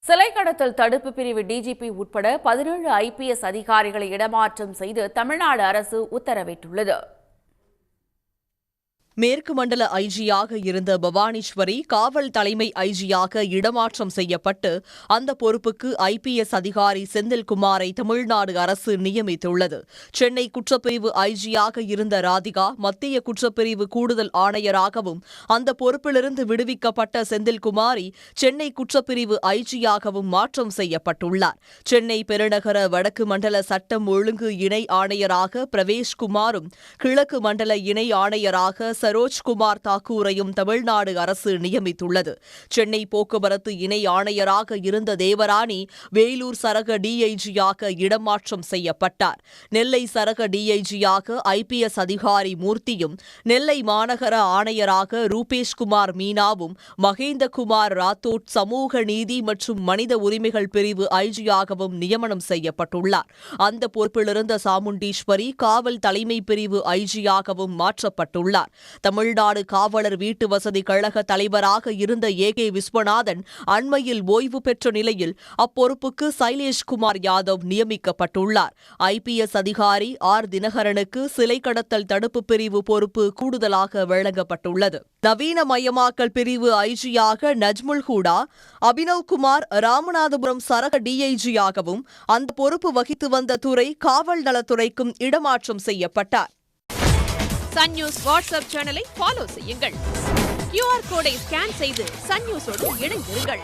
சிலை கடத்தல் தடுப்பு பிரிவு டிஜிபி உட்பட 17 ஐபிஎஸ் அதிகாரிகளை இடமாற்றம் செய்து தமிழ்நாடு அரசு உத்தரவிட்டுள்ளது. மேற்கு மண்டல ஐஜியாக இருந்த பவானீஸ்வரி காவல் தலைமை ஐஜியாக இடமாற்றம் செய்யப்பட்டு அந்த பொறுப்புக்கு ஐபிஎஸ் அதிகாரி செந்தில்குமாரை தமிழ்நாடு அரசு நியமித்துள்ளது. சென்னை குற்றப்பிரிவு ஐஜியாக இருந்த ராதிகா மத்திய குற்றப்பிரிவு கூடுதல் ஆணையராகவும் அந்த பொறுப்பிலிருந்து விடுவிக்கப்பட்ட செந்தில்குமாரி சென்னை குற்றப்பிரிவு ஐஜியாகவும் மாற்றம் செய்யப்பட்டுள்ளார். சென்னை பெருநகர வடக்கு மண்டல சட்டம் ஒழுங்கு இணை ஆணையராக பிரவேஷ்குமாரும் கிழக்கு மண்டல இணை ஆணையராக சரோஜ்குமார் தாக்கூரையும் தமிழ்நாடு அரசு நியமித்துள்ளது. சென்னை போக்குவரத்து இணை ஆணையராக இருந்த தேவராணி வேலூர் சரக டிஐஜியாக இடமாற்றம் செய்யப்பட்டார். நெல்லை சரக டிஐஜியாக ஐபிஎஸ் அதிகாரி மூர்த்தியும், நெல்லை மாநகர ஆணையராக ரூபேஷ்குமார் மீனாவும், மகேந்தகுமார் ராத்தோட் சமூக நீதி மற்றும் மனித உரிமைகள் பிரிவு ஐஜியாகவும் நியமனம் செய்யப்பட்டுள்ளார். அந்த பொறுப்பிலிருந்த சாமுண்டீஸ்வரி காவல் தலைமை பிரிவு ஐஜியாகவும் மாற்றப்பட்டுள்ளார். தமிழ்நாடு காவலர் வீட்டு வசதி கழக தலைவராக இருந்த ஏ.கே. விஸ்வநாதன் அண்மையில் ஓய்வு பெற்ற நிலையில் அப்பொறுப்புக்கு சைலேஷ்குமார் யாதவ் நியமிக்கப்பட்டுள்ளார். ஐபிஎஸ் அதிகாரி ஆர். தினகரனுக்கு சிலை கடத்தல் தடுப்பு பிரிவு பொறுப்பு கூடுதலாக வழங்கப்பட்டுள்ளது. நவீனமயமாக்கல் பிரிவு ஐஜியாக நஜ்முல் ஹூடா, அபினவ்குமார் ராமநாதபுரம் சரக டிஐஜியாகவும் அந்த பொறுப்பு வகித்து வந்த துறை காவல் நலத்துறைக்கும் இடமாற்றம் செய்யப்பட்டார். சன் நியூஸ் வாட்ஸ்அப் சேனலை ஃபாலோ செய்யுங்கள். QR கோடை ஸ்கேன் செய்து சன் நியூஸோடு இணைந்திருங்கள்.